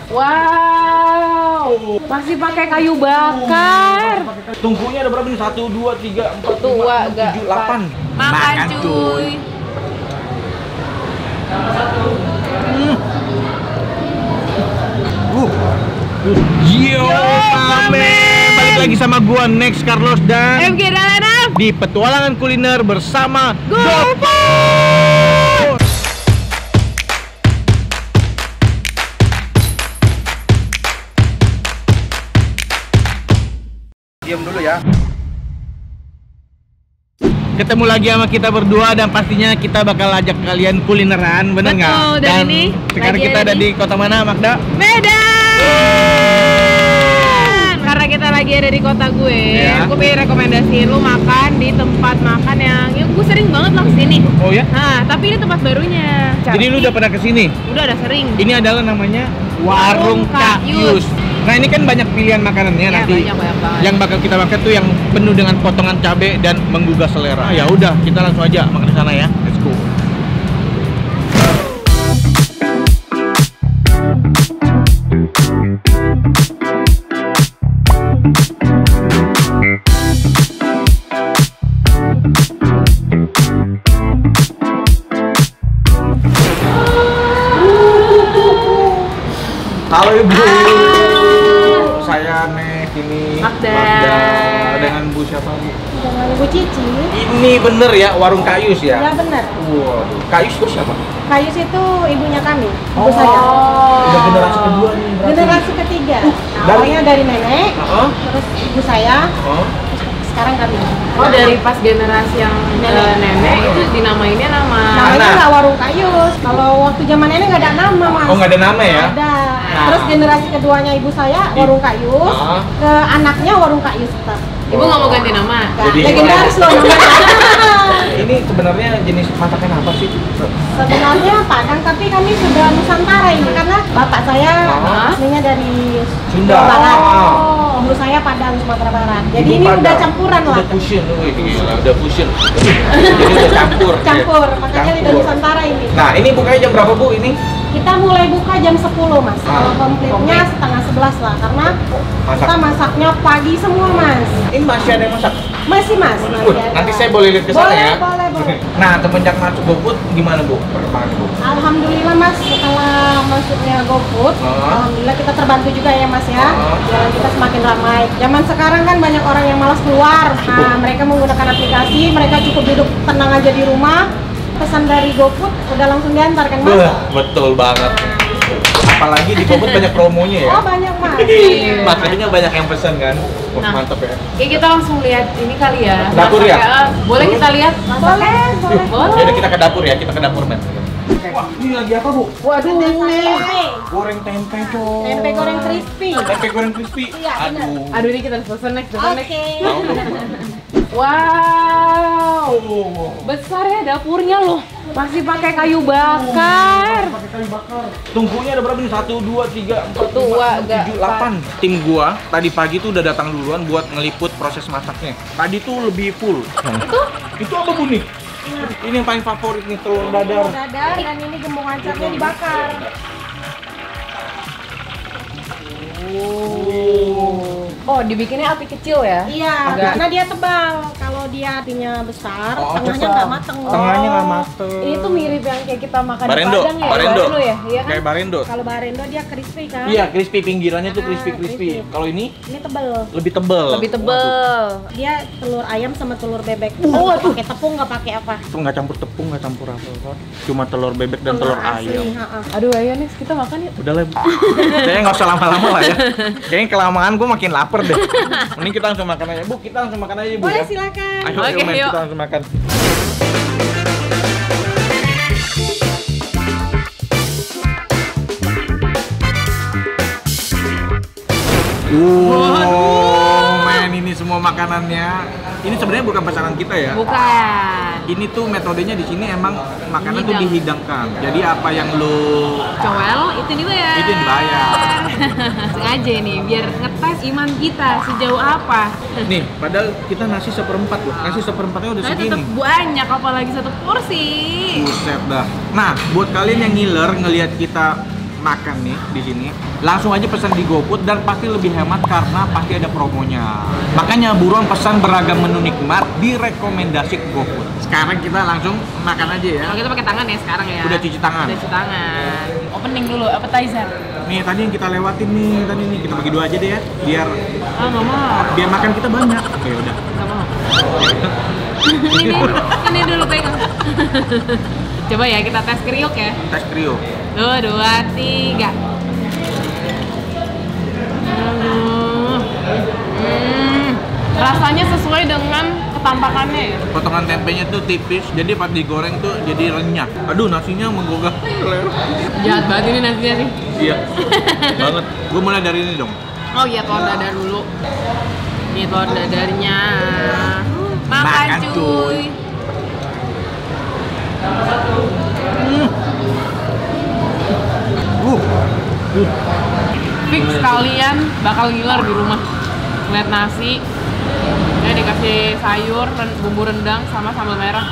Wow, masih pakai kayu bakar. Tungkunya ada berapa nih? 1, 2, 3, 4, 5, 6, 7, 8. Makan cuy. Yo, mame. Balik lagi sama gua Next Carlos dan MG Dalena di petualangan kuliner bersama GoFood. Diam dulu ya. Ketemu lagi sama kita berdua dan pastinya kita bakal ajak kalian kulineran, bener nggak? Betul, dan ini sekarang lagi kita ada di kota mana, Magda? Medan. Karena kita lagi ada di kota gue, Ya. aku pengen rekomendasiin lu makan di tempat makan yang gue sering banget lah kesini. Oh ya? Nah, tapi ini tempat barunya. Jadi lu udah pernah kesini? Udah sering. Ini adalah namanya Warung Kak Yus. Nah ini kan banyak pilihan makanannya Ya, nanti. banyak banget. Yang bakal kita makan tuh yang penuh dengan potongan cabai dan menggugah selera. Ya udah, kita langsung aja makan di sana ya. Let's go. Halo Ibu. Saya Nek, ini Magda. Dengan Bu siapa Bu? Dengan Ibu Cici. Ini bener ya Warung Kayus ya? Ya benar. Waduh, Kayus itu siapa? Kayus itu ibunya kami, ibu Oh. saya. Udah generasi kedua nih berarti. Generasi ketiga. dari- Awalnya dari nenek, Heeh. terus ibu saya, Oh. sekarang kami. Oh, dari pas generasi yang nenek itu dinamainnya nama. Namanya Anak. nggak Warung Kayus. Kalau waktu zaman nenek nggak ada nama, Mas. Oh, nggak ada nama ya? Ada. Nah. Terus generasi keduanya ibu saya Warung Kayus, Ah. ke anaknya Warung Kayus tetap. Ibu nggak mau ganti nama. Jadi- Legendaris loh namanya. Ini sebenarnya jenis masakan apa sih? Sebenarnya Padang, tapi kami sudah Nusantara ini karena bapak saya Ah. aslinya dari Sunda. Jawa Barat. Oh. Ibu saya Padang, Sumatera Barat. Jadi Ibu ini Padang. udah campuran lah. Udah fusion, wih, gila, udah fusion. Jadi udah campur. Campur, makanya lidah Campur. Nusantara ini. Nah, ini bukanya jam berapa Bu ini? Kita mulai buka jam 10, Mas. Kalau Ah. komplitnya setengah 11 lah, karena Masak. kita masaknya pagi semua, Mas. Ini masih ada yang masak? Masih, Mas. Masih Wih, ada. nanti saya boleh lihat ke sana Boleh, ya? boleh. Nah, semenjak masuk GoFood gimana Bu perkembangan Bu? Alhamdulillah, Mas, setelah masuknya GoFood, Ah. alhamdulillah kita terbantu juga ya, Mas ya. Ah. Jalan kita semakin ramai. Zaman sekarang kan banyak orang yang malas keluar. Nah, mereka menggunakan aplikasi, mereka cukup duduk tenang aja di rumah. Pesan dari GoFood udah langsung diantarkan, Mas. Wah, betul banget. Apalagi di GoFood banyak promonya ya. Oh, banyak, Mas. Makanya banyak yang pesan kan. Wah, Nah. mantap ya. Oke, kita langsung lihat ini kali ya. Dapur ya? Masaknya. Boleh kita lihat? Boleh, boleh. Boleh. Yaudah kita ke dapur ya, kita ke dapur men. Wah, ini lagi apa Bu? Waduh, tempe. Goreng tempe coy. Tempe goreng crispy. Tempe goreng crispy. Iya, benar. Aduh. Aduh, ini kita harus pesen next, pesen next. Oke. Mau dong. Wow, besar ya dapurnya loh. Masih pakai kayu bakar. Pakai kayu bakar. Tungkunya ada berapa nih? 1, 2, 3, 4, Tuh, 5, agak 6, 7, 8. Tim gua tadi pagi tuh udah datang duluan buat ngeliput proses masaknya. Tadi tuh lebih full. Itu apa Bu nih? Ini yang paling favorit nih, telur dadar. Dadar dan ini gembung acarnya dibakar. Oh, dibikinnya api kecil ya? Iya, Agak- karena dia tebal. Kalau dia apinya besar, Oh, tengahnya besar. nggak mateng. Tengahnya nggak mateng. Ini tuh mirip yang kayak kita makan Barendo, di Padang ya. barendo. Ya, iya kan? Kayak barendo. Kalau barendo dia crispy kan? Iya, crispy pinggirannya tuh Ah, crispy. crispy. Kalau ini Ini tebel. lebih tebel. Lebih tebel. Dia telur ayam sama telur bebek. Oh, Nggak pakai tepung, nggak pakai apa. Itu nggak campur tepung, nggak campur apa-apa. Cuma telur bebek dan telur asli, ayam. ha-ha. Aduh, ayo nih kita makan yuk. Udah lah, Bu. Kayaknya nggak usah lama-lama lah ya. Kayaknya kelamaan gue makin lapar deh. Mending kita langsung makan aja, Bu. Kita langsung makan aja, Bu. Boleh, Ya. silakan. Ayo, Oke, men, yuk. kita langsung makan. Men, ini semua makanannya. Ini sebenarnya bukan pesanan kita ya. Bukan. Ini tuh metodenya di sini emang makanan tuh Dihidang. dihidangkan. Jadi apa yang lu Cowel itu dibayar. Itu dibayar. Sengaja nih biar ngetes iman kita sejauh apa. nih, padahal kita nasi seperempat loh. Nasi seperempatnya udah Tapi tetap segini. banyak apalagi satu porsi. Buset dah. Nah, buat kalian yang ngiler ngelihat kita makan nih di sini, langsung aja pesan di GoFood dan pasti lebih hemat karena pasti ada promonya. Makanya buruan pesan beragam menu nikmat di rekomendasi GoFood. Sekarang kita langsung makan aja ya. Kalau kita pakai tangan ya sekarang ya. Udah cuci tangan. Udah cuci tangan. Opening dulu, appetizer. Nih tadi yang kita lewatin nih, tadi nih kita bagi 2 aja deh ya, biar Ah, nggak mau. biar makan kita banyak. Oke udah. Nggak mau. ini dulu pegang. Coba ya kita tes kriuk ya. Tes kriuk. 2, 3. Rasanya sesuai dengan ketampakannya ya. Potongan tempenya tuh tipis, jadi pas digoreng tuh jadi renyah. Aduh nasinya menggugah selera. Jahat banget ini nasinya sih. Iya. Banget. Gue mulai dari ini dong. Oh iya, telur dadar dulu. Ini telur dadarnya. Makan Makan, cuy. cuy. Fix kalian bakal ngiler di rumah. Lihat nasi, ya dikasih sayur, bumbu rendang sama sambal merah.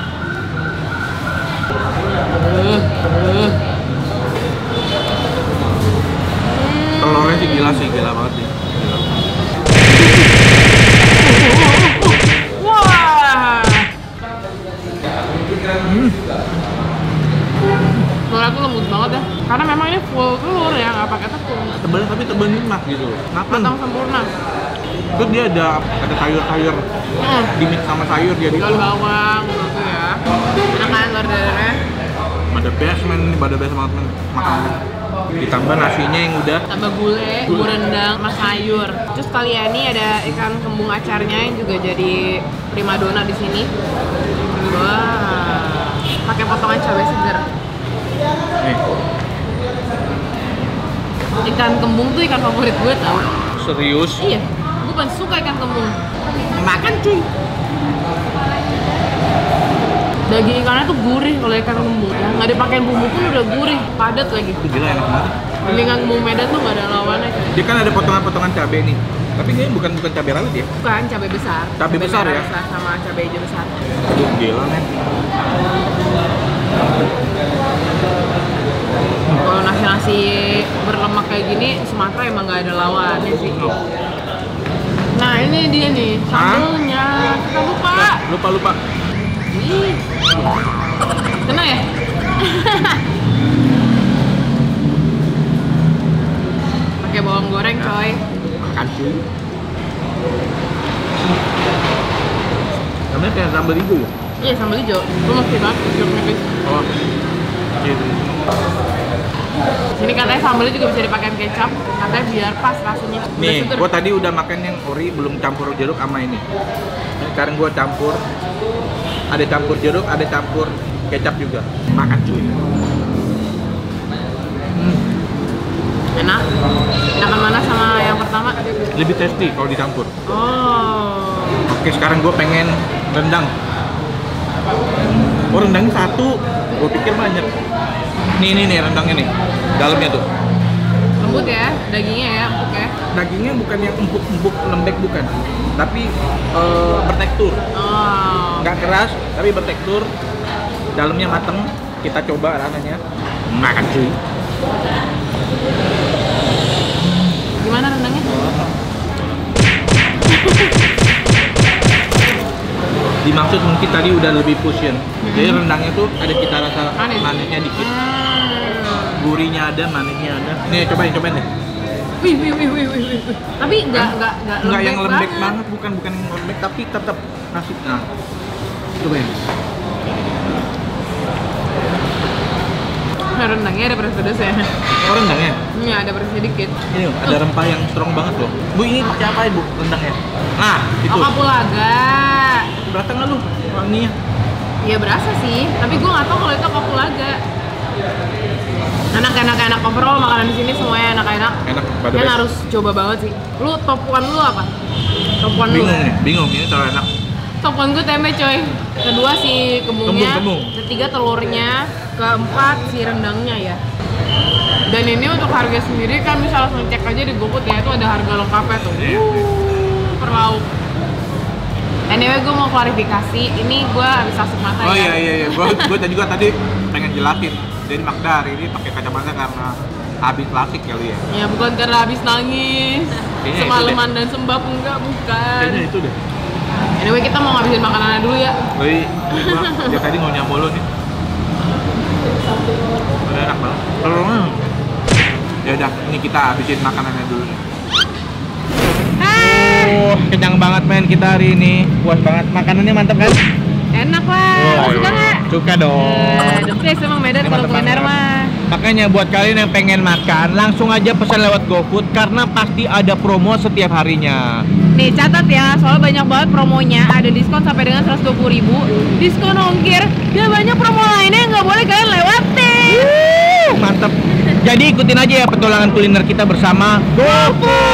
Telurnya sih gila banget sih. Gila. Wah. Telurnya tuh lembut banget ya. Karena memang ini full telur ya, nggak pakai tepung. Tebal tapi tebal nikmat gitu. Matang. Matang sempurna. Terus dia ada sayur-sayur dimix sama sayur jadi Daun bawang gitu ya. Enak kan telur dadarnya? pada best man ini, pada best banget man makanannya. Ditambah nasinya yang udah Tambah gulai, bumbu rendang, sama sayur. Terus kalian ini ada ikan kembung acarnya yang juga jadi primadona di sini. Wah, pakai potongan cabai segar. nih. Ikan kembung tuh ikan favorit gue tau. Serius? Iya, gue paling suka ikan kembung. Makan cuy. Daging ikannya tuh gurih kalau ikan kembung ya. Nggak dipakein bumbu pun udah gurih, padat lagi. Itu gila enak banget. Ikan kembung Medan tuh nggak ada lawannya. Dia kan ada potongan-potongan cabai nih. Tapi ini bukan cabai rawit ya? Bukan, cabai besar. Cabai besar merah ya? besar sama cabai hijau besar. Aduh gila men. Kalau nasi-nasi berlemak kayak gini, Sumatera emang nggak ada lawannya sih. Nah ini dia nih, sambelnya. Kita lupa. Lupa. Ih. Kena ya? Pakai bawang goreng coy. Makan cuy. Namanya kayak sambal hijau ya? Iya sambal hijau. Lu mesti banget hijau nipis. Oh. Gitu. Sini katanya sambalnya juga bisa dipakai kecap. Katanya biar pas rasanya. Nih, Udah seger. gua tadi udah makan yang ori belum campur jeruk sama ini. Sekarang gua campur. Ada campur jeruk, ada campur kecap juga. Makan cuy. Enak. Enakan mana sama yang pertama? Lebih tasty kalau dicampur. Oh. Oke, sekarang gua pengen rendang. Oh, rendangnya satu. Gua pikir banyak. Nih rendangnya nih. Dalamnya tuh. Lembut ya, dagingnya ya, empuk ya. Dagingnya bukan yang empuk-empuk lembek bukan. Tapi bertekstur. Oh. Nggak keras, tapi bertekstur. Dalamnya mateng. Kita coba rasanya. Makan cuy. Gimana rendangnya? Dimaksud mungkin tadi udah lebih fusion. Jadi rendangnya tuh ada cita rasa Manis. manisnya dikit. Gurihnya ada, manisnya ada. Nih cobain deh. Wih. Tapi nggak Nggak yang lembek banget, bukan yang lembek, tapi tetap nasi. Nah, cobain. Rendangnya ada pedas ya. Oh rendangnya? Iya ada pedas sedikit. Ini loh, ada rempah yang strong banget loh. Bu ini pakai apa ibu rendangnya? Nah itu. Oh kapulaga. Berasa nggak lu wanginya? Iya berasa sih, tapi gue nggak tahu kalau itu kapulaga. Enak overall makanan di sini semuanya enak. Enak. Kalian harus coba banget sih. Lu top one lu apa? Top one lu? Bingung ini terlalu enak. Top one gue tempe coy. Kedua si kembungnya. Kembung. Ketiga telurnya. Keempat si rendangnya ya. Dan ini untuk harga sendiri kan bisa langsung cek aja di GoFood ya, itu ada harga lengkapnya tuh. Per lauk. Anyway, gue mau klarifikasi, ini gue habis lasik mata Iya. Gue juga tadi pengen jelasin. Jadi Magda hari ini pakai kacamata karena Habis latih kali ya. Ya bukan karena habis nangis, Kayaknya semalaman dan sembab, enggak, bukan. Kayaknya itu deh. Anyway, kita mau ngabisin makanannya dulu ya. Woi, dia tadi mau nyambolo nih. Udah enak banget. Ya udah, ini kita habisin makanannya dulu nih. Kenyang banget men kita hari ini. Puas banget. Makanannya mantap kan? Enak lah, suka nggak? Suka dong. The place emang Medan Ini kalau mantep kuliner banget. mah. Makanya buat kalian yang pengen makan, langsung aja pesan lewat GoFood karena pasti ada promo setiap harinya. Nih catat ya, soalnya banyak banget promonya. Ada diskon sampai dengan 120.000, diskon ongkir, dan banyak promo lainnya yang nggak boleh kalian lewatin. Mantap. Jadi ikutin aja ya petualangan kuliner kita bersama GoFood.